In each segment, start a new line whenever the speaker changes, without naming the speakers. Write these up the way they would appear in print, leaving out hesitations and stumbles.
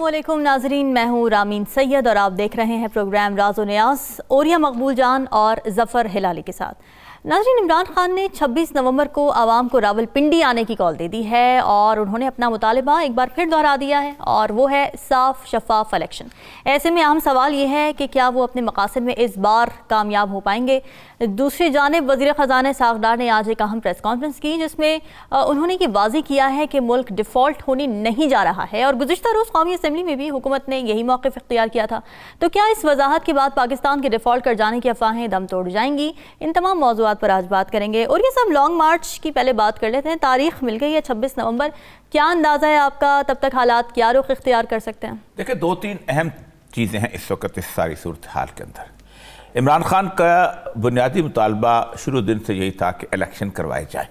अस्सलामुअलैकुम नाजरीन, मैं हूँ रामीन सैयद और आप देख रहे हैं प्रोग्राम राज़ो न्याज़ ओरिया मकबूल जान और ज़फ़र हिलाली के साथ। नाज़रीन, इमरान खान ने 26 नवंबर को आवाम को रावलपिंडी आने की कॉल दे दी है और उन्होंने अपना मुतालिबा एक बार फिर दोहरा दिया है और वो है साफ शफाफ इलेक्शन। ऐसे में अहम सवाल ये है कि क्या वो अपने मकासद में इस बार कामयाब हो पाएंगे। दूसरी जानिब वज़ीर ख़ज़ाना इसहाक़ डार ने आज एक अहम प्रेस कॉन्फ्रेंस की जिसमें उन्होंने ये वाज़ेह किया है कि मुल्क डिफ़ॉल्ट होने नहीं जा रहा है और गुज़िश्ता रोज़ कौमी असम्बली में भी हुकूमत ने यही मौक़िफ़ इख्तियार किया था। तो क्या इस वजाहत के बाद पाकिस्तान के डिफ़ॉल्ट कर जाने की अफवाहें दम तोड़ जाएंगी? इन तमाम मौज़ूआत पर आज बात करेंगे। और ये सब लॉन्ग मार्च की पहले बात कर लेते हैं। तारीख मिल गई है 26 नवंबर, क्या अंदाज़ा है आपका तब तक हालात क्या रुख इख्तियार कर सकते हैं?
देखिए, दो तीन अहम चीज़ें हैं इस वक्त इस सारी सूरत हाल के अंदर। इमरान खान का बुनियादी मुतालबा शुरू दिन से यही था कि इलेक्शन करवाए जाए।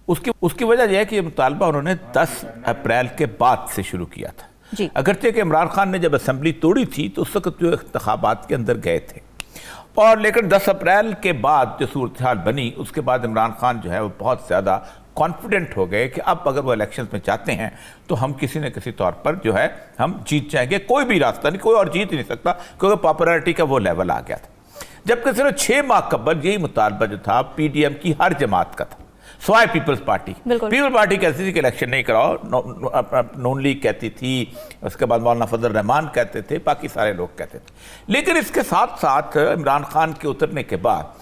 उसकी वजह यह है कि ये मुतालबा उन्होंने 10 अप्रैल के बाद से शुरू किया था। अगरचे कि इमरान खान ने जब असम्बली तोड़ी थी तो उस वक्त जो इंतखाबात के अंदर गए थे और लेकिन 10 अप्रैल के बाद जो सूरत हाल बनी उसके बाद इमरान खान जो है वो बहुत ज़्यादा कॉन्फिडेंट हो गए कि अब अगर वो इलेक्शंस में चाहते हैं तो हम किसी न किसी तौर पर जो है हम जीत जाएंगे। कोई भी रास्ता नहीं, कोई और जीत ही नहीं सकता क्योंकि पॉपुलैरिटी का वो लेवल आ गया था। जबकि सिर्फ 6 माह कबल यही मुतालबा जो था पीडीएम की हर जमात का था, स्वाय पीपल्स पार्टी। पीपल्स पार्टी कहती थी कि इलेक्शन नहीं कराओ, नून लीग कहती थी, उसके बाद मौलाना फजल रहमान कहते थे, बाकी सारे लोग कहते थे। लेकिन इसके साथ साथ इमरान खान के उतरने के बाद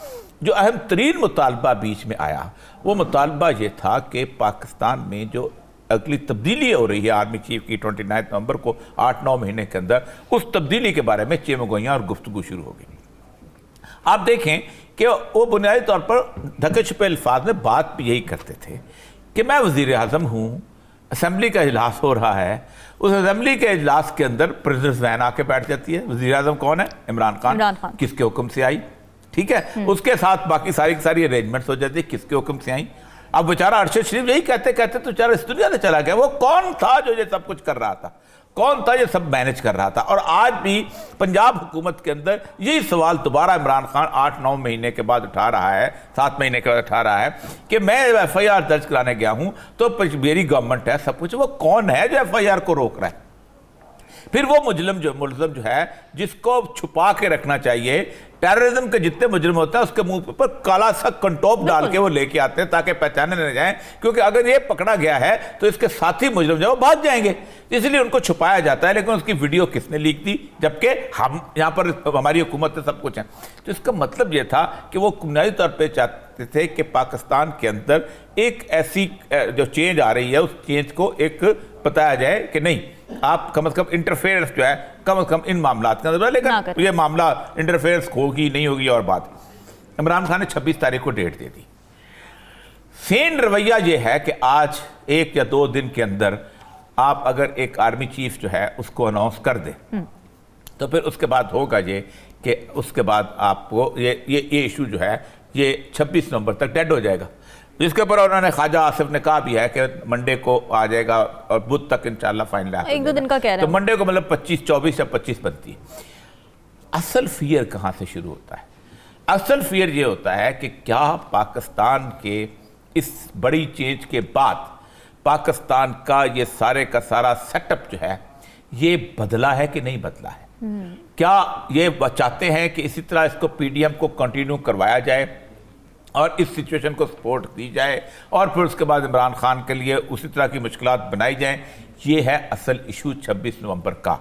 जो अहम तरीन मुतालबा बीच में आया वो मुतालबा ये था कि पाकिस्तान में जो अगली तब्दीली हो रही है आर्मी चीफ की 29 नवंबर को 8-9 महीने के अंदर, उस तब्दीली के बारे में चेमगोइयाँ और गुफ्तगू शुरू हो गई। आप देखें कि वो बुनियादी तौर पर ढके छुपे अल्फाज में बात भी यही करते थे कि मैं वज़ीर आज़म हूँ, असम्बली का इजलास हो रहा है, उस असम्बली के इजलास के अंदर प्रेसिडेंट्स वैन आके बैठ जाती है। वज़ीर आज़म कौन है? इमरान खान। किसके हुक्म से आई? ठीक है, उसके साथ बाकी सारी की सारी अरेंजमेंट्स हो जाती है, किसके हुक्म से आई? अब बेचारा अरशद शरीफ यही कहते कहते तो बेचारा इस दुनिया से चला गया। वो कौन था जो ये सब कुछ कर रहा था? कौन था ये सब मैनेज कर रहा था? और आज भी पंजाब हुकूमत के अंदर यही सवाल दोबारा इमरान खान 8-9 महीने के बाद उठा रहा है, 7 महीने के बाद उठा रहा है कि मैं FIR दर्ज कराने गया हूं तो मेरी गवर्नमेंट है, सब कुछ। वो कौन है जो FIR को रोक रहा है? फिर वो मुलज़िम जो है जिसको छुपा के रखना चाहिए, टेररिज्म के जितने मुजरिम होता है उसके मुंह पर काला सा कंटोप डाल के वो लेके आते हैं ताकि पहचाने न जाएं, क्योंकि अगर ये पकड़ा गया है तो इसके साथी मुजरिम जो भाग जाएंगे, इसलिए उनको छुपाया जाता है। लेकिन उसकी वीडियो किसने लीक दी? जबकि हम यहाँ पर हमारी हुकूमत से सब कुछ है। तो इसका मतलब ये था कि वो बुनियादी तौर पर चाहते थे कि पाकिस्तान के अंदर एक ऐसी जो चेंज आ रही है उस चेंज को एक बताया जाए कि नहीं, आप कम से कम इंटरफेरेंस जो है कम से कम इन मामलात के अंदर, लेकिन ये मामला इंटरफेरेंस होगी नहीं होगी और बात। इमरान खान ने 26 तारीख को डेट दे दी। सेन रवैया ये है कि आज 1 या 2 दिन के अंदर आप अगर एक आर्मी चीफ जो है उसको अनाउंस कर दे तो फिर उसके बाद होगा ये कि उसके बाद आपको ये इशू जो है ये 26 नवंबर तक डेड हो जाएगा, जिसके ऊपर उन्होंने ख्वाजा आसिफ ने कहा भी है कि मंडे को आ जाएगा और बुध तक इंशाल्लाह फाइनल आ
1-2 दिन का कह रहे हैं।
तो मंडे को मतलब 24 या 25 बनती है। असल फियर कहाँ से शुरू होता है? असल फियर ये होता है कि क्या पाकिस्तान के इस बड़ी चेंज के बाद पाकिस्तान का ये सारे का सारा सेटअप जो है ये बदला है कि नहीं बदला है? क्या ये चाहते हैं कि इसी तरह इसको पीडीएम को कंटिन्यू करवाया जाए और इस सिचुएशन को सपोर्ट दी जाए और फिर उसके बाद इमरान खान के लिए उसी तरह की मुश्किलात बनाई जाएं? ये है असल इशू 26 नवंबर का,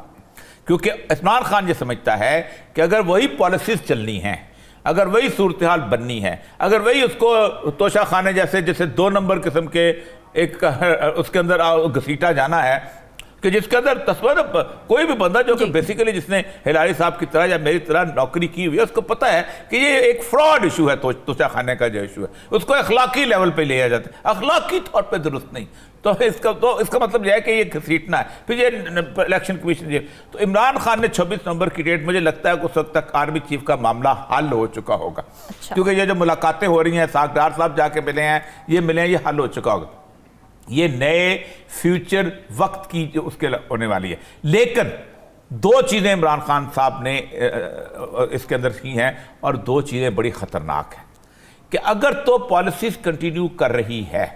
क्योंकि इमरान खान ये समझता है कि अगर वही पॉलिसीज चलनी हैं, अगर वही सूरत हाल बननी है, अगर वही उसको तोशा खाने जैसे 2 नंबर किस्म के एक उसके अंदर घसीटा जाना है कि जिसके अंदर तस्वीर कोई भी बंदा जो कि बेसिकली जिसने हिलारी साहब की तरह या मेरी तरह नौकरी की हुई है उसको पता है कि ये एक फ्रॉड इशू है। तोशा खाने का जो इशू है उसको अखलाकी लेवल पे लिया जाता है, अखलाकी तौर पे दुरुस्त नहीं। तो इसका मतलब यह है कि ये घसीटना है। फिर ये इलेक्शन कमीशन तो इमरान खान ने 26 नवंबर की डेट, मुझे लगता है कि उस वक्त तक आर्मी चीफ का मामला हल हो चुका होगा। क्योंकि ये जो मुलाकातें हो रही हैं, इसहाक़ डार साहब जाके मिले हैं, ये हल हो चुका होगा। ये नए फ्यूचर वक्त की जो उसके होने वाली है। लेकिन 2 चीज़ें इमरान खान साहब ने इसके अंदर की हैं और 2 चीज़ें बड़ी ख़तरनाक हैं कि अगर तो पॉलिसीज़ कंटिन्यू कर रही है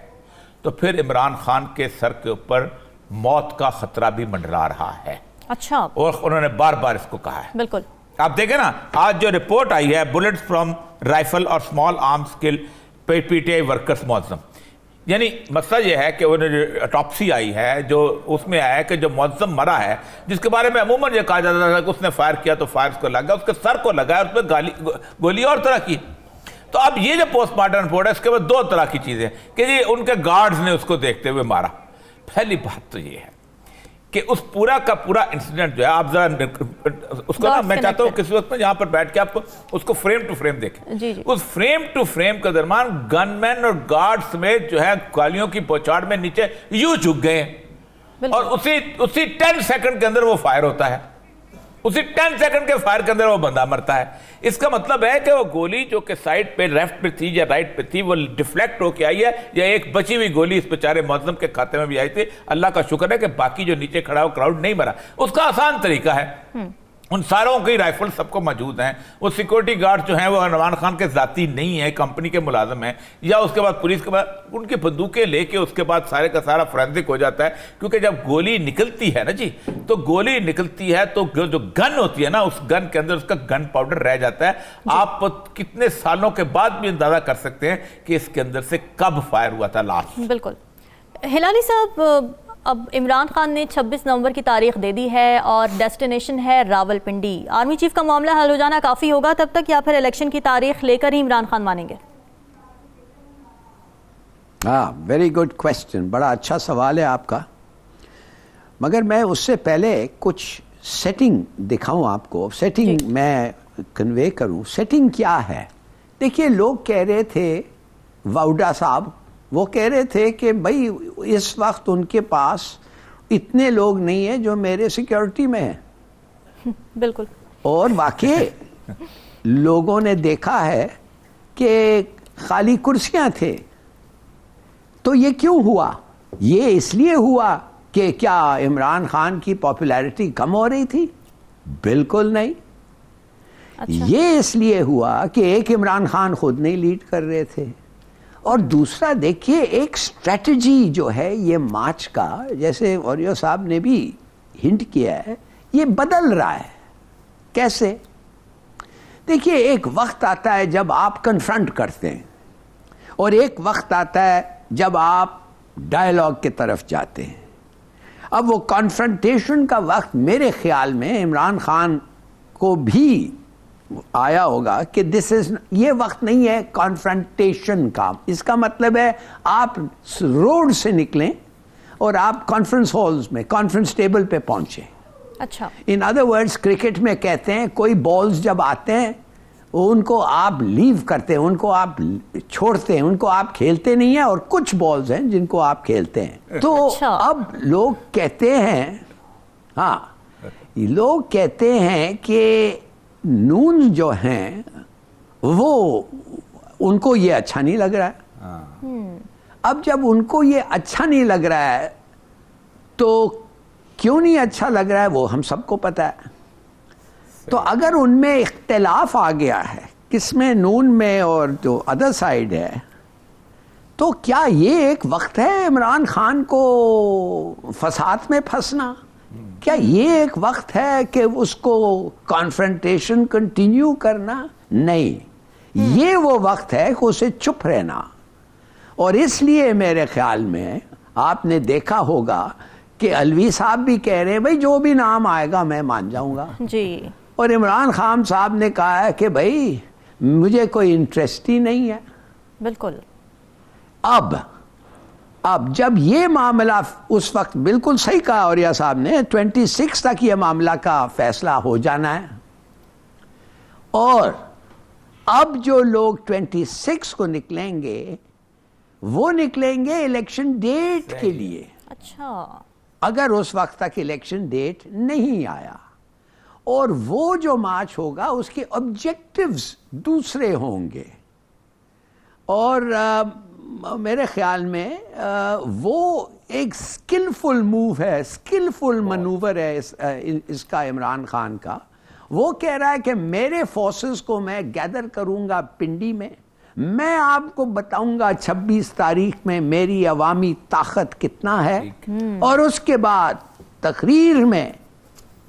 तो फिर इमरान खान के सर के ऊपर मौत का ख़तरा भी मंडरा रहा है।
اچھا,
اور انہوں نے بار بار اس کو کہا ہے.
بالکل.
آپ دیکھیں نا آج جو رپورٹ آئی ہے بلٹس فرام رائفل اور اسمال آرمز کل پی ٹی آئی ورکرز معظم, یعنی مسئلہ یہ ہے کہ انہوں نے اٹاپسی آئی ہے جو اس میں آیا ہے کہ جو معظم مرا ہے جس کے بارے میں عموماً یہ کہا جاتا تھا کہ اس نے فائر کیا تو فائر اس کو لگا, اس کے سر کو لگا ہے, اس پہ گولی اور طرح کی. تو اب یہ جو پوسٹ مارٹم رپورٹ ہے اس کے بعد دو طرح کی چیزیں کہ جی ان کے گارڈز نے اس کو دیکھتے ہوئے مارا. پہلی بات تو یہ ہے کہ اس پورا کا پورا انسیڈنٹ جو ہے آپ ذرا اس کو نا میں چاہتا ہوں کسی وقت میں یہاں پر بیٹھ کے آپ اس کو فریم ٹو فریم دیکھیں. اس فریم ٹو فریم کے درمیان گن مین اور گارڈ سمیت جو ہے گالیوں کی بوچھاڑ میں نیچے یوں جھک گئے اور اسی 10 سیکنڈ کے اندر وہ فائر ہوتا ہے, اسی 10 سیکنڈ کے فائر کے اندر وہ بندہ مرتا ہے. اس کا مطلب ہے کہ وہ گولی جو کہ سائڈ پہ لیفٹ پہ تھی یا رائٹ پہ تھی وہ ڈیفلیکٹ ہو کے آئی ہے یا ایک بچی ہوئی گولی اس بیچارے معظم کے کھاتے میں بھی آئی تھی. اللہ کا شکر ہے کہ باقی جو نیچے کھڑا ہو کراؤڈ نہیں مرا. اس کا آسان طریقہ ہے, ان ساروں کی رائفل سب کو موجود ہیں, وہ سیکورٹی گارڈ جو ہیں وہ عمران خان کے ذاتی نہیں ہیں, کمپنی کے ملازم ہیں, یا اس کے بعد پولیس کے بعد ان کی بندوقیں لے کے اس کے بعد سارے کا سارا فورینسک ہو جاتا ہے. کیونکہ جب گولی نکلتی ہے نا جی تو گولی نکلتی ہے تو جو گن ہوتی ہے نا اس گن کے اندر اس کا گن پاؤڈر رہ جاتا ہے. آپ کتنے سالوں کے بعد بھی اندازہ کر سکتے ہیں کہ اس کے اندر سے کب فائر ہوا تھا لاسٹ.
بالکل. ہلالی صاحب, اب عمران خان نے 26 نومبر کی تاریخ دے دی ہے اور ڈیسٹینیشن ہے راول پنڈی. آرمی چیف کا معاملہ حل ہو جانا کافی ہوگا تب تک, یا پھر الیکشن کی تاریخ لے کر ہی عمران خان مانیں گے؟
ہاں, ویری گڈ کویسچن, بڑا اچھا سوال ہے آپ کا. مگر میں اس سے پہلے کچھ سیٹنگ دکھاؤں آپ کو, سیٹنگ میں کنوے کروں. سیٹنگ کیا ہے؟ دیکھیے, لوگ کہہ رہے تھے, واؤڈا صاحب وہ کہہ رہے تھے کہ بھائی اس وقت ان کے پاس اتنے لوگ نہیں ہیں جو میرے سیکیورٹی میں ہیں.
بالکل.
اور واقعی لوگوں نے دیکھا ہے کہ خالی کرسیاں تھے. تو یہ کیوں ہوا؟ یہ اس لیے ہوا کہ کیا عمران خان کی پاپولیرٹی کم ہو رہی تھی؟ بالکل نہیں. یہ اس لیے ہوا کہ ایک عمران خان خود نہیں لیڈ کر رہے تھے, اور دوسرا دیکھیے ایک اسٹریٹجی جو ہے یہ مارچ کا, جیسے اوریو صاحب نے بھی ہنٹ کیا ہے, یہ بدل رہا ہے. کیسے؟ دیکھیے, ایک وقت آتا ہے جب آپ کنفرنٹ کرتے ہیں, اور ایک وقت آتا ہے جب آپ ڈائیلاگ کی طرف جاتے ہیں. اب وہ کانفرنٹیشن کا وقت میرے خیال میں عمران خان کو بھی آیا ہوگا کہ یہ وقت نہیں ہے کانفرنٹیشن کا. اس کا مطلب ہے آپ روڈ سے نکلیں اور آپ کانفرنس ہالز میں, کانفرنس ٹیبل پہ پہنچیں.
اچھا.
ان ادر ورڈز کرکٹ میں کہتے ہیں کوئی بالز جب آتے ہیں ان کو آپ لیو کرتے ہیں, ان کو آپ چھوڑتے ہیں, ان کو آپ کھیلتے نہیں ہیں, اور کچھ بالز ہیں جن کو آپ کھیلتے ہیں. تو اب لوگ کہتے ہیں, ہاں لوگ کہتے ہیں کہ نون جو ہیں وہ ان کو یہ اچھا نہیں لگ رہا ہے. اب جب ان کو یہ اچھا نہیں لگ رہا ہے تو کیوں نہیں اچھا لگ رہا ہے وہ ہم سب کو پتا ہے. تو اگر ان میں اختلاف آ گیا ہے, کس میں, نون میں اور جو ادر سائیڈ ہے, تو کیا یہ ایک وقت ہے عمران خان کو فساد میں پھنسنا؟ کیا یہ ایک وقت ہے کہ اس کو کانفرنٹیشن کنٹینیو کرنا؟ نہیں, یہ وہ وقت ہے کہ اسے چپ رہنا. اور اس لیے میرے خیال میں آپ نے دیکھا ہوگا کہ الوی صاحب بھی کہہ رہے ہیں بھائی جو بھی نام آئے گا میں مان جاؤں گا
جی,
اور عمران خان صاحب نے کہا ہے کہ بھائی مجھے کوئی انٹرسٹ ہی نہیں ہے.
بالکل.
اب جب یہ معاملہ اس وقت بالکل صحیح کہا اوریہ صاحب نے, 26 تک یہ معاملہ کا فیصلہ ہو جانا ہے, اور اب جو لوگ 26 کو نکلیں گے وہ نکلیں گے الیکشن ڈیٹ کے لیے.
اچھا.
اگر اس وقت تک الیکشن ڈیٹ نہیں آیا, اور وہ جو مارچ ہوگا اس کے آبجیکٹیوز دوسرے ہوں گے, اور میرے خیال میں وہ ایک سکلفل موو ہے, سکلفل منوور ہے اس کا عمران خان کا. وہ کہہ رہا ہے کہ میرے فورسز کو میں گیدر کروں گا پنڈی میں آپ کو بتاؤں گا 26 تاریخ میں میری عوامی طاقت کتنا ہے, اور اس کے بعد تقریر میں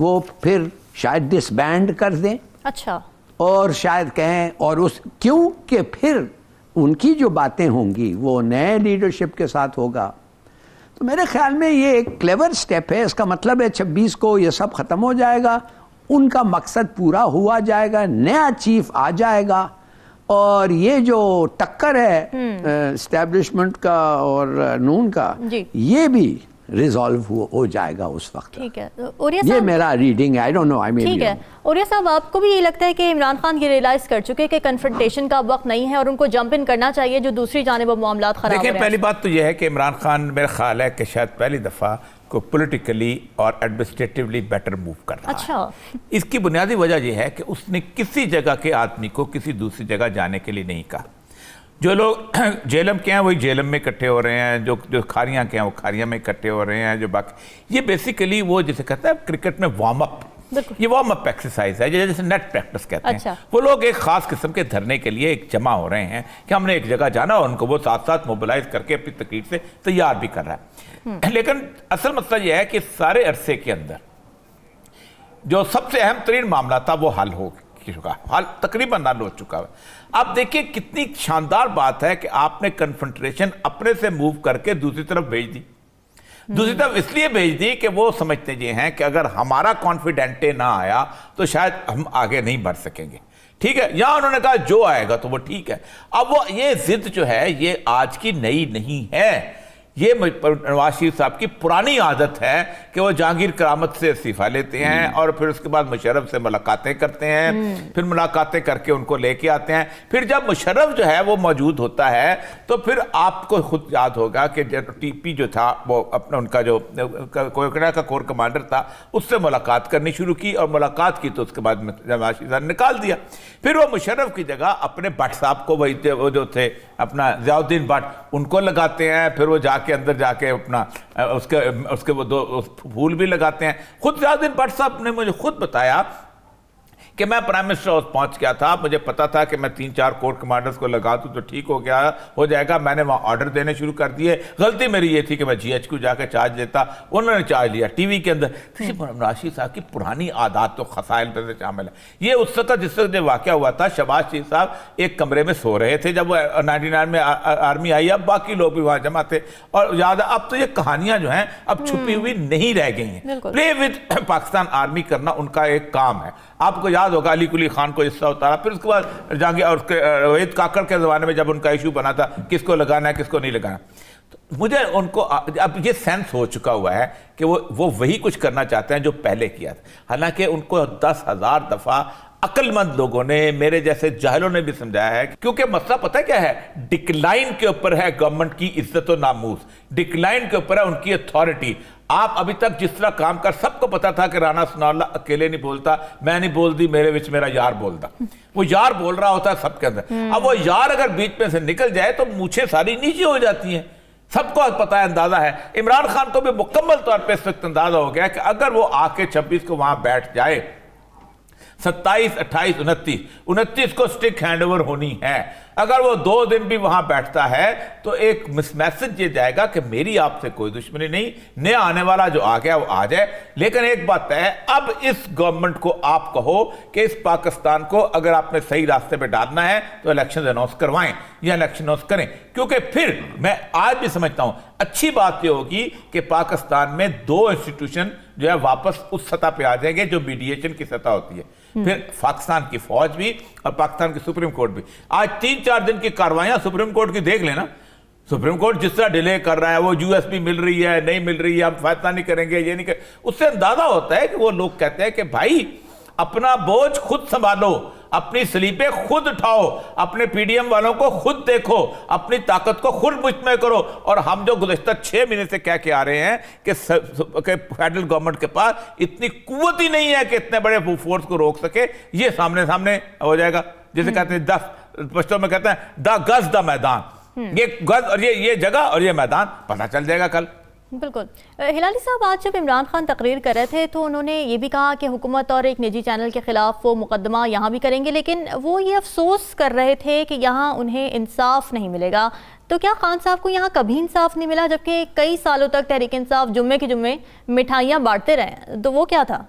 وہ پھر شاید ڈسبینڈ کر دیں
اچھا
اور شاید کہیں اور اس کیوں کہ پھر ان کی جو باتیں ہوں گی وہ نئے لیڈرشپ کے ساتھ ہوگا. تو میرے خیال میں یہ ایک کلیور سٹیپ ہے. اس کا مطلب ہے 26 کو یہ سب ختم ہو جائے گا, ان کا مقصد پورا ہوا جائے گا, نیا چیف آ جائے گا, اور یہ جو ٹکر ہے اسٹیبلشمنٹ کا اور نون کا یہ بھی ریزالو ہو جائے گا اس وقت.
ٹھیک ہے,
یہ میرا ریڈنگ ہے. آئی ڈونٹ نو, آئی مین
ٹھیک ہے. اوریا صاحب, آپ کو بھی یہ لگتا ہے کہ عمران خان یہ ریئلائز کر چکے کہ کنفرنٹیشن کا وقت نہیں ہے اور ان کو جمپ ان کرنا چاہیے جو دوسری جانب اب معاملات خراب ہو رہے ہیں؟
دیکھیں, پہلی بات تو یہ ہے کہ عمران خان میرا خیال ہے کہ شاید پہلی دفعہ کو پولیٹیکلی اور ایڈمنسٹریٹیولی بیٹر موو کر رہا ہے.
اچھا,
اس کی بنیادی وجہ یہ ہے کہ اس نے کسی جگہ کے آدمی کو کسی دوسری جگہ جانے کے لیے نہیں کہا. جو لوگ جیلم کے ہیں وہی جیلم میں اکٹھے ہو رہے ہیں, جو کھاریاں کے ہیں وہ کھاریاں میں اکٹھے ہو رہے ہیں, جو باقی یہ بیسیکلی وہ جسے کہتا ہے کرکٹ میں وارم اپ, یہ وارم اپ ایکسرسائز ہے جیسے نیٹ پریکٹس کہتے ہیں. وہ لوگ ایک خاص قسم کے دھرنے کے لیے ایک جمع ہو رہے ہیں کہ ہم نے ایک جگہ جانا, اور ان کو وہ ساتھ ساتھ موبلائز کر کے اپنی تقریر سے تیار بھی کر رہا ہے. لیکن اصل مسئلہ یہ ہے کہ سارے عرصے کے اندر جو سب سے اہم ترین معاملہ تھا وہ حل ہو چکا, حل تقریباً حل ہو چکا ہے. اب دیکھیں کتنی شاندار بات ہے کہ آپ نے کنفرنٹریشن اپنے سے موو کر کے دوسری طرف بھیج دی. دوسری طرف اس لیے بھیج دی کہ وہ سمجھتے یہ ہیں کہ اگر ہمارا کانفیڈنٹے نہ آیا تو شاید ہم آگے نہیں بڑھ سکیں گے. ٹھیک ہے, یا انہوں نے کہا جو آئے گا تو وہ ٹھیک ہے. اب وہ یہ ضد جو ہے یہ آج کی نئی نہیں ہے, یہ نواز شریف صاحب کی پرانی عادت ہے کہ وہ جہانگیر کرامت سے استعفیٰ لیتے ہیں اور پھر اس کے بعد مشرف سے ملاقاتیں کرتے ہیں, پھر ملاقاتیں کر کے ان کو لے کے آتے ہیں. پھر جب مشرف جو ہے وہ موجود ہوتا ہے تو پھر آپ کو خود یاد ہوگا کہ ٹی پی جو تھا وہ اپنا ان کا جو کوئٹہ کا کور کمانڈر تھا اس سے ملاقات کرنی شروع کی, اور ملاقات کی تو اس کے بعد نواز شریف صاحب نے نکال دیا. پھر وہ مشرف کی جگہ اپنے بٹ صاحب کو وہ جو تھے اپنا ضیاء الدین بٹ ان کو لگاتے ہیں, پھر وہ جا کے اندر جا کے اپنا اس کے وہ دو پھول بھی لگاتے ہیں. خود ضیاء الدین بٹ صاحب نے مجھے خود بتایا کہ میں پرائم منسٹر ہاؤس پہنچ گیا تھا, مجھے پتا تھا کہ میں 3-4 کور کمانڈرز کو لگا دوں تو ٹھیک ہو جائے گا. میں نے وہاں آرڈر دینے شروع کر دیے. غلطی میری یہ تھی کہ میں جی ایچ کو جا کے چارج دیتا, انہوں نے چارج لیا ٹی وی کے اندر. راشد صاحب کی پرانی عادات تو خسائل میں سے شامل ہے. یہ اس وقت جس وقت جو واقعہ ہوا تھا, شہباز شریف صاحب ایک کمرے میں سو رہے تھے جب وہ 99 میں آرمی آئی, اب باقی لوگ بھی وہاں جمع تھے. اور یاد ہے اب تو یہ کہانیاں جو ہیں اب چھپی ہوئی نہیں رہ گئی ہیں. پلے ود پاکستان آرمی کرنا ان کا ایک کام ہے. آپ کو یاد ہوگا علی کلی خان کو حصہ اتارا, پھر اس کے بعد جہانگیر اور وحید کاکڑ کے زمانے میں جب ان کا ایشو بنا تھا کس کو لگانا ہے کس کو نہیں لگانا. مجھے ان کو اب یہ سینس ہو چکا ہوا ہے کہ وہ وہی کچھ کرنا چاہتے ہیں جو پہلے کیا تھا. حالانکہ ان کو 10,000 دفعہ عقل مند لوگوں نے, میرے جیسے جاہلوں نے بھی سمجھایا ہے, کیونکہ مسئلہ پتہ کیا ہے, ڈکلائن کے اوپر ہے گورنمنٹ کی عزت و ناموس, ڈکلائن کے اوپر ہے ان کی اتھارٹی. آپ ابھی تک جس طرح کام کر, سب کو پتا تھا کہ رانا ثناءاللہ اکیلے نہیں بولتا, میں نہیں بول دی, میرے وچ میرا یار بولتا. وہ یار بول رہا ہوتا ہے سب کے اندر. اب وہ یار اگر بیچ میں سے نکل جائے تو مونچھیں ساری نیچے ہو جاتی ہیں. سب کو پتہ ہے, اندازہ ہے. عمران خان کو بھی مکمل طور پہ اس وقت اندازہ ہو گیا کہ اگر وہ آ کے 26 کو وہاں بیٹھ جائے, 27, 28, 29 کو سٹک ہینڈ اوور ہونی ہے. اگر وہ 2 دن بھی وہاں بیٹھتا ہے تو ایک میسج یہ جائے گا کہ میری آپ سے کوئی دشمنی نہیں, نیا آنے والا جو آ گیا وہ آ جائے. لیکن ایک بات ہے, اب اس گورنمنٹ کو آپ کہو کہ اس پاکستان کو اگر آپ نے صحیح راستے پہ ڈالنا ہے تو الیکشن اناؤنس کروائیں یا الیکشن اناؤنس کریں. کیونکہ پھر میں آج بھی سمجھتا ہوں اچھی بات یہ ہوگی کہ پاکستان میں 2 انسٹیٹیوشن جو ہے واپس اس سطح پہ آ جائیں گے جو میڈییشن کی سطح ہوتی ہے. پھر پاکستان کی فوج بھی اور پاکستان کی سپریم کورٹ بھی. آج 3-4 دن کی کاروائیاں سپریم کورٹ کی دیکھ لینا. سپریم کورٹ جس طرح ڈیلے کر رہا ہے, وہ یو ایس پی مل رہی ہے نہیں مل رہی ہے, ہم فیصلہ نہیں کریں گے, یہ نہیں کریں, اس سے اندازہ ہوتا ہے کہ وہ لوگ کہتے ہیں کہ بھائی اپنا بوجھ خود سنبھالو, اپنی سلیپیں خود اٹھاؤ, اپنے پی ڈی ایم والوں کو خود دیکھو, اپنی طاقت کو خود مجتمع کرو. اور ہم جو گزشتہ 6 مہینے سے کہہ کے آ رہے ہیں کہ فیڈرل گورنمنٹ کے پاس اتنی قوت ہی نہیں ہے کہ اتنے بڑے فورس کو روک سکے. یہ سامنے ہو جائے گا, جسے کہتے ہیں پشتوں میں کہتے ہیں دا گز دا میدان. یہ گز اور یہ جگہ اور یہ میدان پتہ چل جائے گا کل.
بالکل. ہلالی صاحب, آج جب عمران خان تقریر کر رہے تھے تو انہوں نے یہ بھی کہا کہ حکومت اور ایک نجی چینل کے خلاف وہ مقدمہ یہاں بھی کریں گے, لیکن وہ یہ افسوس کر رہے تھے کہ یہاں انہیں انصاف نہیں ملے گا. تو کیا خان صاحب کو یہاں کبھی انصاف نہیں ملا جبکہ کئی سالوں تک تحریک انصاف جمعے کے جمعے مٹھائیاں بانٹتے رہے؟ تو وہ کیا تھا؟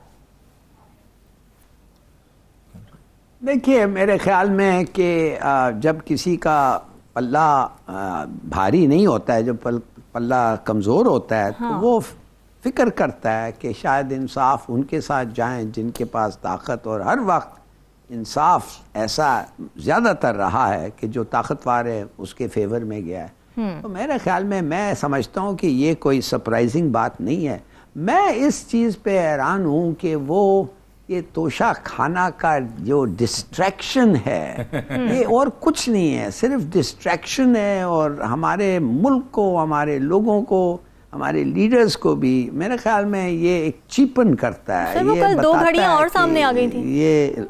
देखिए मेरे ख्याल में कि जब किसी का पल्ला भारी नहीं होता है, जब पल्ला कमज़ोर होता है, तो वो फिक्र करता है कि शायद इंसाफ उनके साथ जाएं जिनके पास ताकत, और हर वक्त इंसाफ ऐसा ज़्यादातर रहा है कि जो ताकतवर है उसके फेवर में गया है। तो मेरे ख्याल में, मैं समझता हूँ कि ये कोई सरप्राइजिंग बात नहीं है। मैं इस चीज़ पे हैरान हूँ कि ये तोशा खाना का जो डिस्ट्रैक्शन है ये और कुछ नहीं है, सिर्फ डिस्ट्रैक्शन है, और हमारे मुल्क को, हमारे लोगों को, हमारे लीडर्स को भी मेरे ख्याल में ये एक चीपन करता है।
सर, वो कल 2 घड़ियां और सामने आ गई थी।
ये